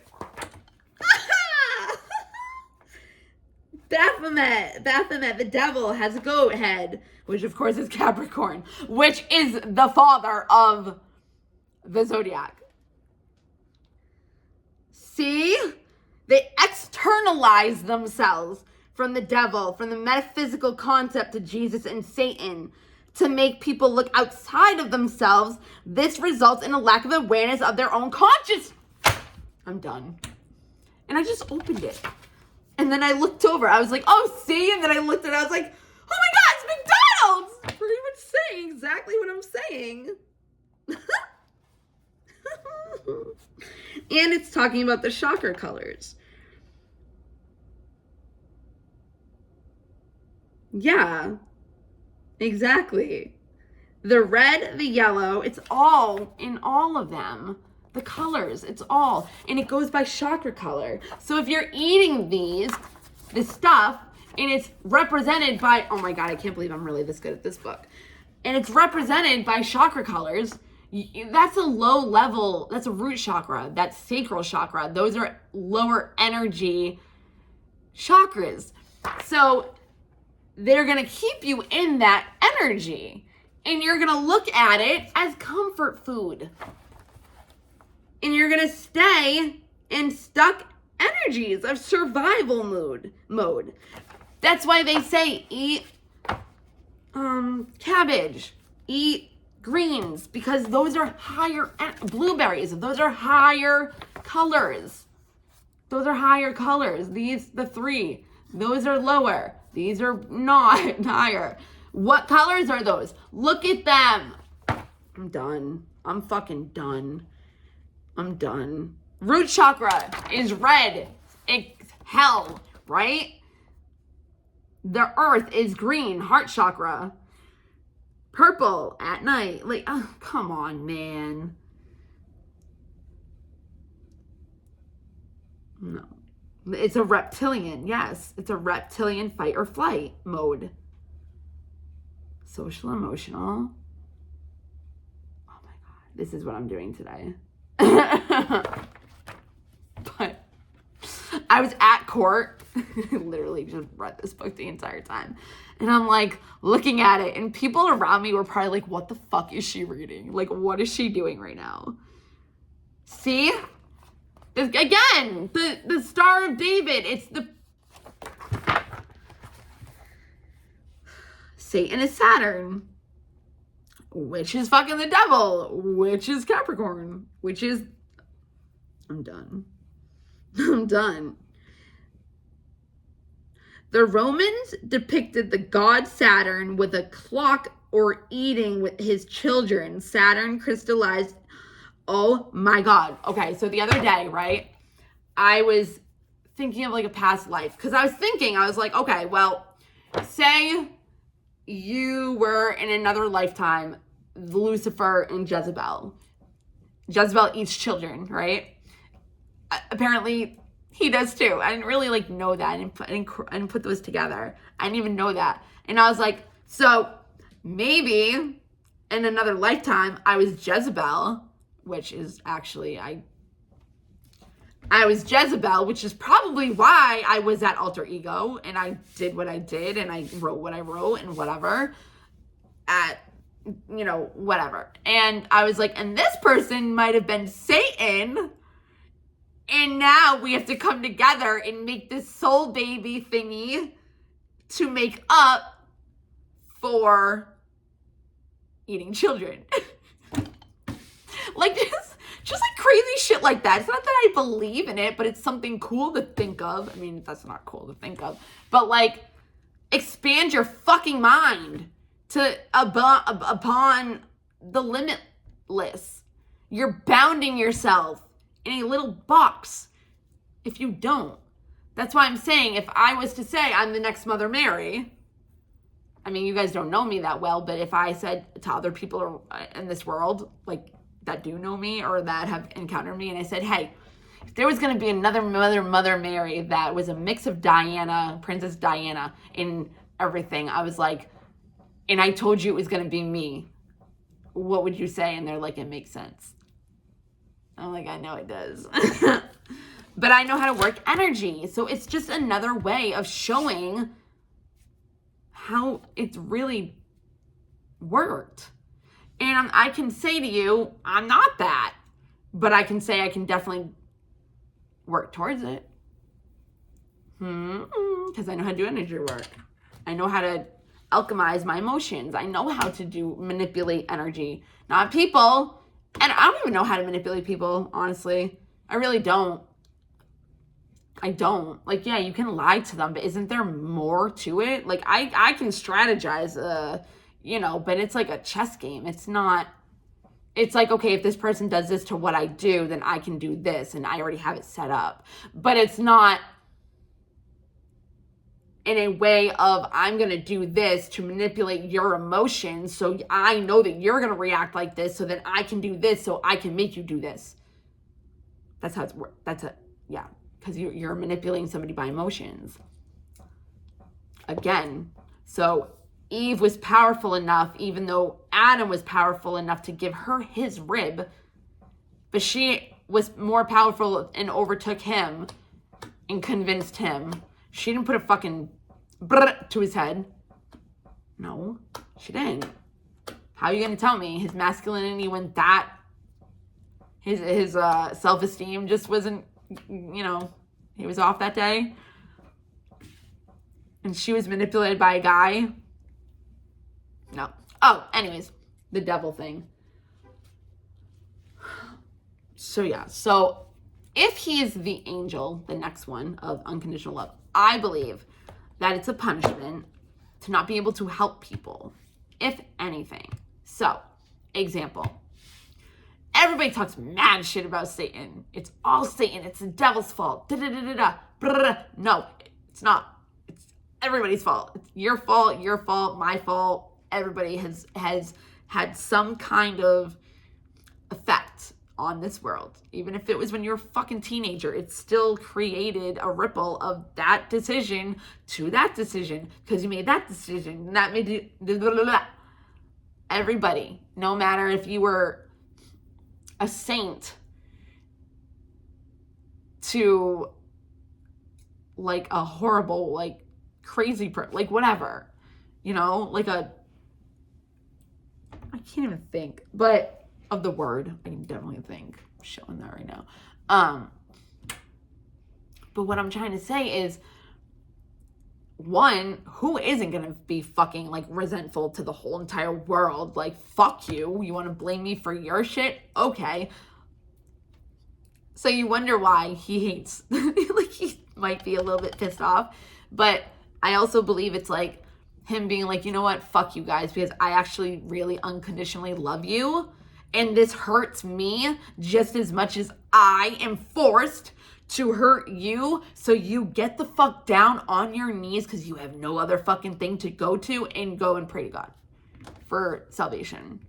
Baphomet, the devil, has a goat head, which of course is Capricorn, which is the father of the zodiac. See? They externalize themselves from the devil, from the metaphysical concept to Jesus and Satan, to make people look outside of themselves. This results in a lack of awareness of their own conscience. I'm done. And I just opened it. And then I looked over. I was like, oh, see? And then I looked at it. I was like, oh my God, it's McDonald's! Pretty much saying exactly what I'm saying. And it's talking about the chakra colors. Yeah, exactly. The red, the yellow, it's all in all of them. The colors, it's all. And it goes by chakra color. So if you're eating this stuff, and it's represented by, oh my God, I can't believe I'm really this good at this book. And it's represented by chakra colors. That's a low level, that's a root chakra, that's sacral chakra. Those are lower energy chakras. So they're going to keep you in that energy. And you're going to look at it as comfort food. And you're going to stay in stuck energies of survival mode. That's why they say eat cabbage, eat greens, because those are higher, blueberries, those are higher colors. Those are higher colors. The three, those are lower. These are not higher. What colors are those? Look at them. I'm done. I'm fucking done. I'm done. Root chakra is red. It's hell, right? The earth is green. Heart chakra. Purple at night. Like, oh, come on, man. No. It's a reptilian, yes. It's a reptilian fight or flight mode. Social, emotional. Oh my God. This is what I'm doing today. But I was at court. Literally just read this book the entire time. And I'm like looking at it, and people around me were probably like, what the fuck is she reading? Like, what is she doing right now? See? Again, the Star of David. It's the Satan is Saturn, which is fucking the devil, which is Capricorn, which is... I'm done. I'm done. The Romans depicted the god Saturn with a clock or eating with his children. Saturn crystallized. Oh my God. Okay, so the other day, right, I was thinking of like a past life. Because I was like, okay, well, say you were in another lifetime, Lucifer and Jezebel. Jezebel eats children, right? Apparently, he does too. I didn't really like know that. I didn't put those together. I didn't even know that. And I was like, so maybe in another lifetime, I was Jezebel, which is actually, I was Jezebel, which is probably why I was that alter ego and I did what I did and I wrote what I wrote and whatever whatever. And I was like, and this person might have been Satan. And now we have to come together and make this soul baby thingy to make up for eating children. Like just like crazy shit like that. It's not that I believe in it, but it's something cool to think of. I mean, that's not cool to think of. But like, expand your fucking mind to upon the limitless. You're bounding yourself in a little box. if you don't. That's why I'm saying if I was to say I'm the next Mother Mary, I mean, you guys don't know me that well, but if I said to other people in this world, like, that do know me or that have encountered me, and I said, hey, if there was going to be another Mother Mary that was a mix of Diana, Princess Diana, in everything, I was like, and I told you it was going to be me, what would you say? And they're like, it makes sense. I'm like, I know it does. But I know how to work energy. So it's just another way of showing how it's really worked. And I can say to you, I'm not that. But I can say I can definitely work towards it. Because I know how to do energy work. I know how to alchemize my emotions. I know how to manipulate energy, not people. And I don't even know how to manipulate people, honestly. I really don't. I don't. Like, yeah, you can lie to them, but isn't there more to it? Like, I can strategize, but it's like a chess game. It's not, it's like, okay, if this person does this to what I do, then I can do this, and I already have it set up. But it's not in a way of, I'm going to do this to manipulate your emotions, so I know that you're going to react like this, so then I can do this, so I can make you do this. That's how it's, yeah. Because you're manipulating somebody by emotions. Again, so Eve was powerful enough, even though Adam was powerful enough to give her his rib, but she was more powerful and overtook him and convinced him. She didn't put a fucking brr to his head. No, she didn't. How are you going to tell me his masculinity went that? His self-esteem just wasn't, he was off that day. And she was manipulated by a guy. No. Oh, anyways, the devil thing. So yeah, so if he is the angel, the next one of unconditional love, I believe that it's a punishment to not be able to help people, if anything. So, example. Everybody talks mad shit about Satan. It's all Satan. It's the devil's fault. No, it's not. It's everybody's fault. It's your fault, my fault. Everybody has had some kind of effect on this world. Even if it was when you were a fucking teenager, it still created a ripple of that decision to that decision because you made that decision. And that made it. Everybody, no matter if you were a saint to like a horrible, like crazy, like whatever, like I can't even think, but of the word, I can definitely think. I'm showing that right now. But what I'm trying to say is, one, who isn't gonna be fucking like resentful to the whole entire world? Like, fuck you. You want to blame me for your shit? Okay. So you wonder why he hates, like he might be a little bit pissed off. But I also believe it's like him being like, you know what? Fuck you guys, because I actually really unconditionally love you. And this hurts me just as much as I am forced to hurt you, so you get the fuck down on your knees because you have no other fucking thing to go to and go and pray to God for salvation.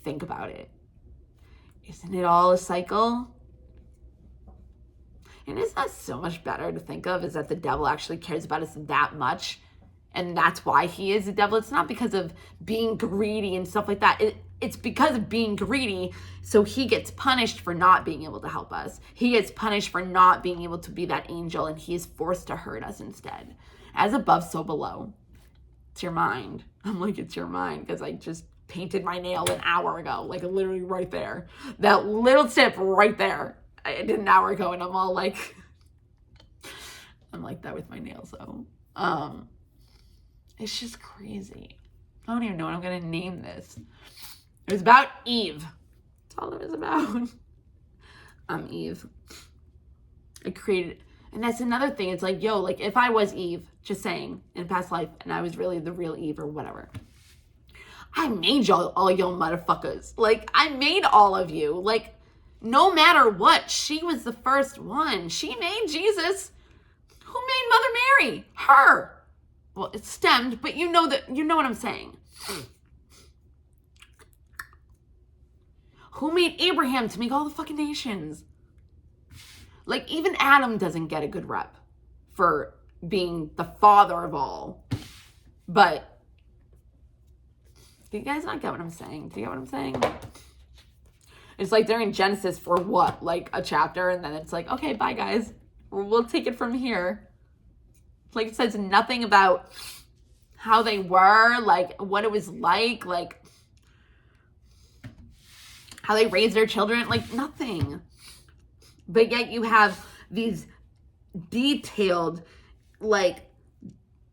Think about it. Isn't it all a cycle? And isn't that so much better to think of, is that the devil actually cares about us that much, and that's why he is the devil. It's not because of being greedy and stuff like that. It's because of being greedy, so he gets punished for not being able to help us. He gets punished for not being able to be that angel, and he is forced to hurt us instead. As above, so below. It's your mind. I'm like, it's your mind, because I just painted my nail an hour ago, like literally right there. That little tip right there. I did an hour ago, and I'm all like, I'm like that with my nails, though. It's just crazy. I don't even know what I'm going to name this. It was about Eve. That's all it was about. I'm Eve. I created, and that's another thing. It's like, yo, like if I was Eve, just saying, in a past life, and I was really the real Eve or whatever, I made y'all, all y'all motherfuckers. Like, I made all of you. Like, No matter what, she was the first one. She made Jesus. Who made Mother Mary? Her. Well, it's stemmed, but you know what I'm saying. Who made Abraham to make all the fucking nations? Like, even Adam doesn't get a good rep for being the father of all. But, do you guys not get what I'm saying? Do you get what I'm saying? It's like they're in Genesis for what? Like a chapter, and then it's like, okay, bye guys. We'll take it from here. Like, it says nothing about how they were, like what it was like how they raised their children, like nothing. But yet you have these detailed, like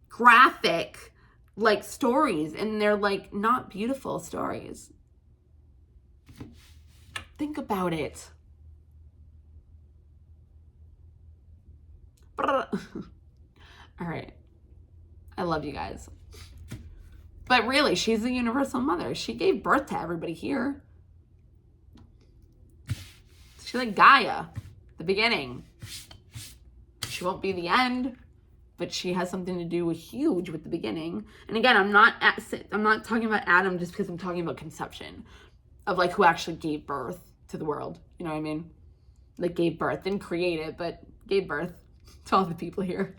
graphic, like stories, and they're like not beautiful stories. Think about it. All right. I love you guys. But really, she's the universal mother. She gave birth to everybody here. She's like Gaia, the beginning. She won't be the end, but she has something to do with huge with the beginning. And again, I'm not talking about Adam just because I'm talking about conception of like who actually gave birth to the world. You know what I mean? Like gave birth, didn't create it, but gave birth to all the people here.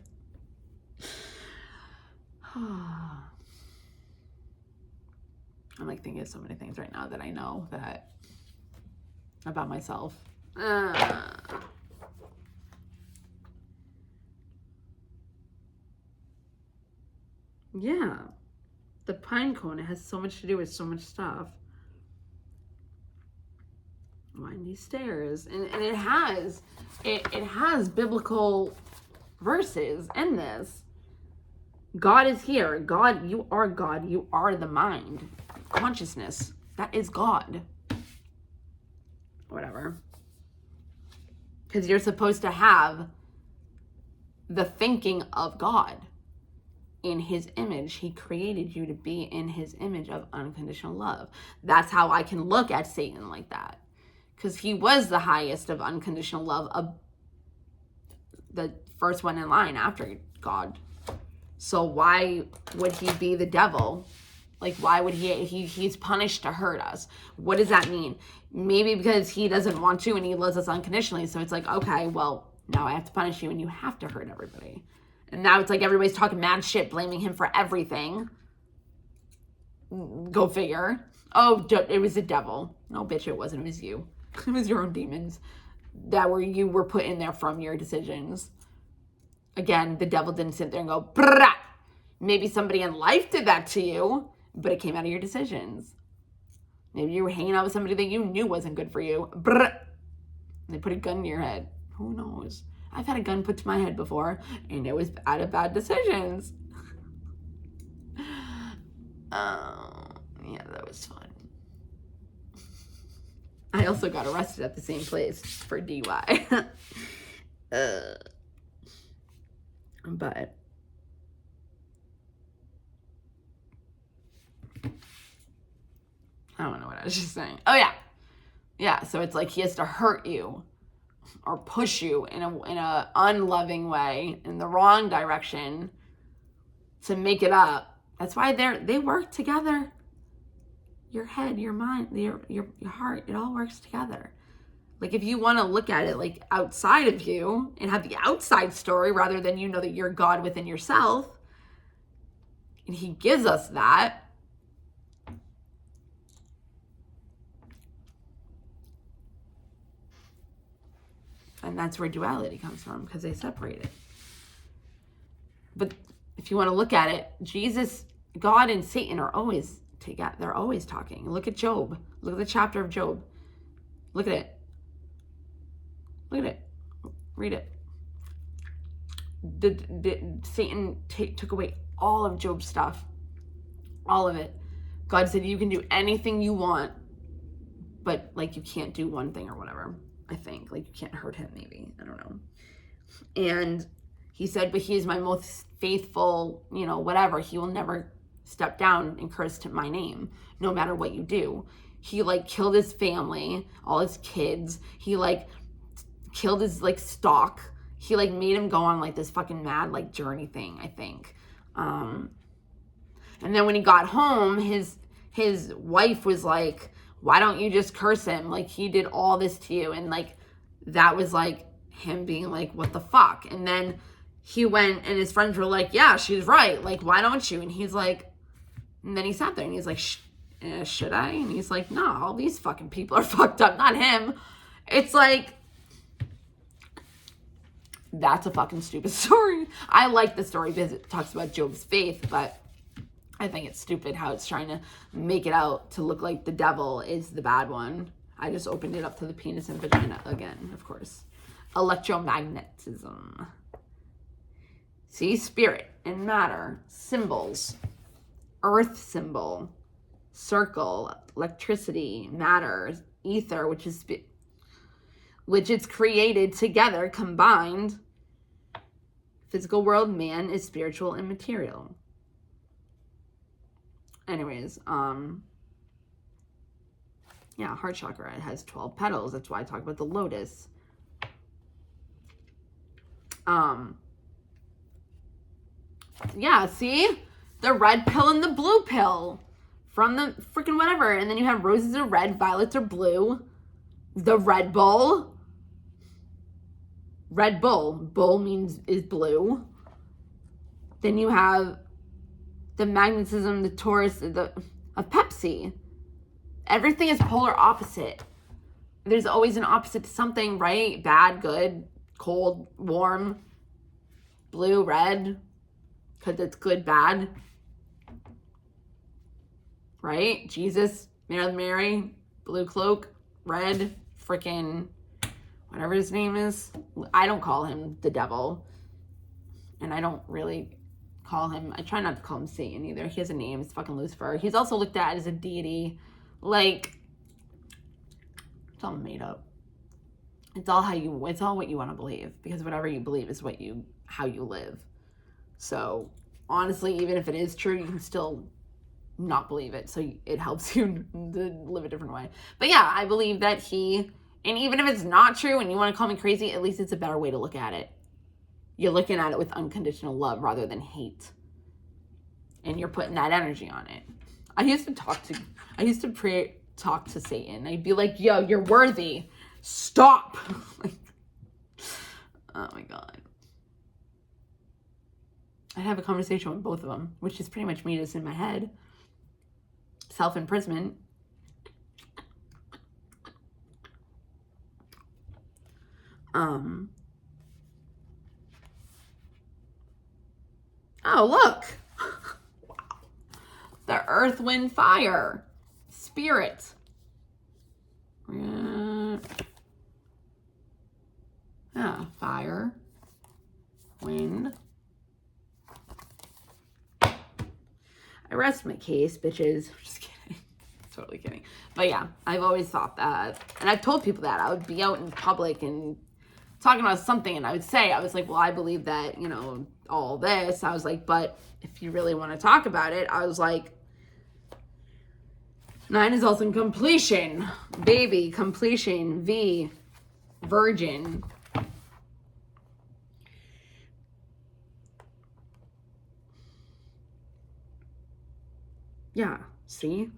I'm like thinking of so many things right now that I know that about myself. Yeah. The pine cone, it has so much to do with so much stuff. Windy stairs. And it has biblical verses in this. God is here. God, you are God. You are the mind. Consciousness. That is God. Whatever. Because you're supposed to have the thinking of God. In his image, he created you to be in his image of unconditional love. That's how I can look at Satan like that. Because he was the highest of unconditional love, the first one in line after God. So why would he be the devil? Like, why would he's punished to hurt us? What does that mean? Maybe because he doesn't want to and he loves us unconditionally. So it's like, okay, well, now I have to punish you and you have to hurt everybody. And now it's like everybody's talking mad shit, blaming him for everything. Go figure. Oh, it was the devil. No, bitch, it wasn't. It was you. It was your own demons that you were put in there from your decisions. Again, the devil didn't sit there and go, brah. Maybe somebody in life did that to you, but it came out of your decisions. Maybe you were hanging out with somebody that you knew wasn't good for you. Brah. And they put a gun to your head. Who knows? I've had a gun put to my head before, and it was out of bad decisions. Yeah, that was fun. I also got arrested at the same place for DUI. But I don't know what I was just saying. Oh, yeah. Yeah, so it's like he has to hurt you or push you in a unloving way, in the wrong direction to make it up. That's why they work together. Your head, your mind, your heart, it all works together. Like, if you want to look at it like outside of you and have the outside story rather than you know that you're God within yourself, and he gives us that. And that's where duality comes from, because they separate it. But if you want to look at it, Jesus, God, and Satan are always together. They're always talking. Look at Job. Look at the chapter of Job. Look at it. Look at it. Read it. Satan took away all of Job's stuff. All of it. God said, you can do anything you want, but like you can't do one thing or whatever. I think, like, you can't hurt him, maybe. I don't know. And he said, but he is my most faithful, whatever. He will never step down and curse to my name, no matter what you do. He like killed his family, all his kids. He like killed his like stock. He like made him go on like this fucking mad like journey thing, I think. And then when he got home, his wife was like, why don't you just curse him? Like, he did all this to you. And like, that was like him being like, what the fuck? And then he went and his friends were like, yeah, she's right. Like, why don't you? And he's like, and then he sat there and he's like, should I? And he's like, no, all these fucking people are fucked up, not him. It's like, that's a fucking stupid story. I like the story because it talks about Job's faith, but I think it's stupid how it's trying to make it out to look like the devil is the bad one. I just opened it up to the penis and vagina again, of course. Electromagnetism. See, spirit and matter, symbols, earth symbol, circle, electricity, matter, ether, which is created together, combined. Physical world, man is spiritual and material. Anyways, yeah, heart chakra, it has 12 petals. That's why I talk about the lotus. Yeah, see? The red pill and the blue pill from the freaking whatever. And then you have roses are red, violets are blue. The Red Bull. Red Bull. Bull means is blue. Then you have the magnetism, the Taurus, of Pepsi. Everything is polar opposite. There's always an opposite to something, right? Bad, good, cold, warm, blue, red, because it's good, bad. Right? Jesus, Mary, blue cloak, red, freaking whatever his name is. I don't call him the devil. And I don't really call him, I try not to call him Satan either. He has a name, it's fucking Lucifer. He's also looked at as a deity. Like, it's all made up. It's all what you want to believe, because whatever you believe is how you live. So honestly, even if it is true, you can still not believe it. So it helps you to live a different way. But yeah, I believe that and even if it's not true and you want to call me crazy, at least it's a better way to look at it. You're looking at it with unconditional love rather than hate. And you're putting that energy on it. I used to talk to Satan. I'd be like, yo, you're worthy. Stop. Like, oh my God. I'd have a conversation with both of them, which is pretty much me just in my head. Self-imprisonment. Oh, look. Wow. The earth, wind, fire. Spirit. Yeah, fire. Wind. I rest my case, bitches. Just kidding. Totally kidding. But yeah, I've always thought that. And I've told people that. I would be out in public and talking about something, and I was like, well, I believe that, all this. I was like, but if you really want to talk about it, I was like, 9 is also in completion. Baby, completion, V, virgin. Yeah, see?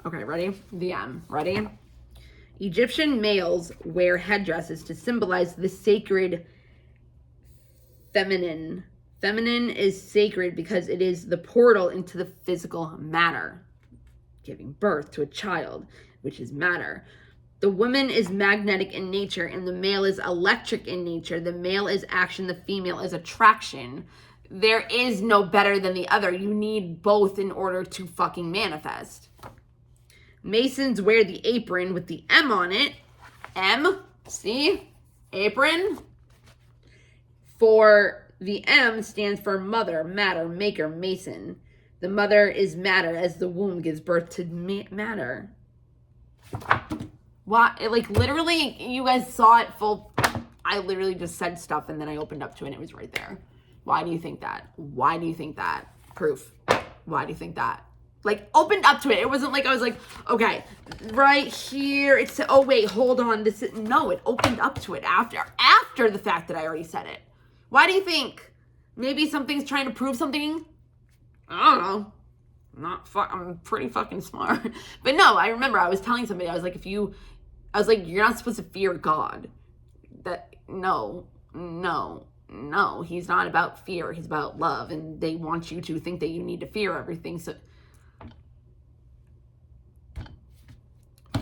Okay, ready? The M. Ready? Egyptian males wear headdresses to symbolize the sacred feminine. Feminine is sacred because it is the portal into the physical matter, giving birth to a child, which is matter. The woman is magnetic in nature and the male is electric in nature. The male is action, the female is attraction. There is no better than the other. You need both in order to fucking manifest. Masons wear the apron with the M on it. M, see? Apron. For the M stands for mother, matter, maker, mason. The mother is matter as the womb gives birth to matter. Why? Like, literally, you guys saw it full. I literally just said stuff and then I opened up to it and it was right there. Why do you think that? Why do you think that? Proof. Why do you think that? Like, opened up to it. It wasn't like I was like, okay, right here, it's, oh, wait, hold on. This is, no, it opened up to it after the fact that I already said it. Why do you think? Maybe something's trying to prove something? I don't know. I'm pretty fucking smart. But no, I remember I was telling somebody, I was like, you're not supposed to fear God. No, he's not about fear. He's about love. And they want you to think that you need to fear everything. So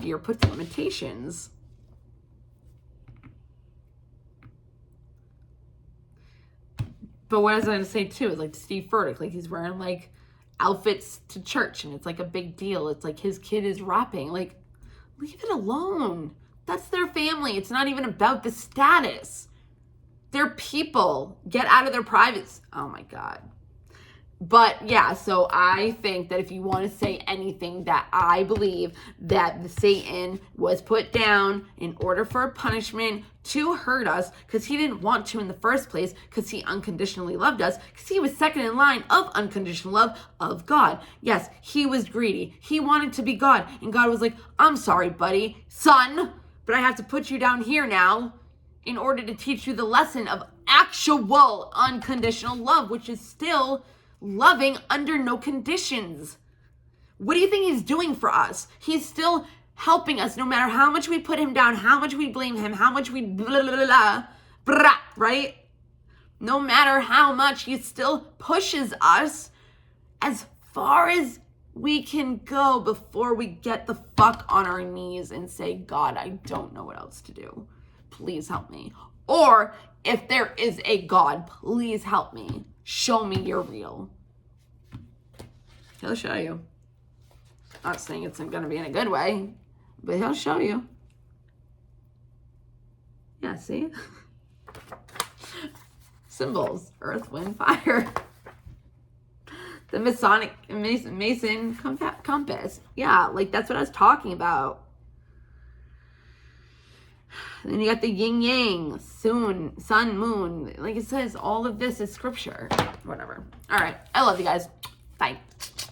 fear puts limitations. But what I was going to say too is like Steve Furtick, like he's wearing like outfits to church and it's like a big deal. It's like his kid is rapping. Like, leave it alone. That's their family. It's not even about the status. They're people. Get out of their privates. Oh my God. But yeah, so I think that if you want to say anything, that I believe that the Satan was put down in order for a punishment to hurt us, because he didn't want to in the first place, because he unconditionally loved us, because he was second in line of unconditional love of God. Yes, he was greedy. He wanted to be God. And God was like, I'm sorry, buddy, son, but I have to put you down here now in order to teach you the lesson of actual unconditional love, which is still loving under no conditions. What do you think he's doing for us? He's still helping us no matter how much we put him down, how much we blame him, how much we blah, blah, blah, blah, right? No matter how much, he still pushes us as far as we can go before we get the fuck on our knees and say, God, I don't know what else to do. Please help me. Or if there is a God, please help me. Show me you're real. He'll show you. Not saying it's going to be in a good way, but he'll show you. Yeah, see? Symbols. Earth, wind, fire. The Masonic Mason compass. Yeah, like that's what I was talking about. And then you got the yin yang, sun, moon. Like it says, all of this is scripture. Whatever. All right. I love you guys. Bye.